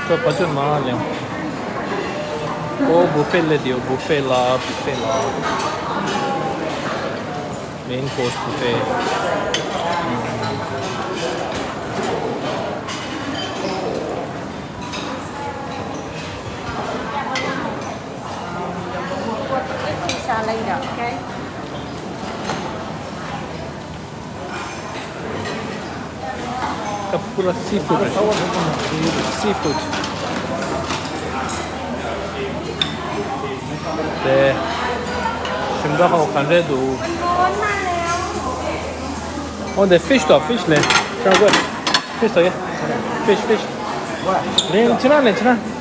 또 버전 많아요. 오 부페레디오 부페라 메인 코스 부페. Pizza later, okay? Kapura seafood. Seafood. 네. 심각하고 간래도. 네, fish도 fish네. 자, 왜? fish 더 해. fish. 네, 괜찮아.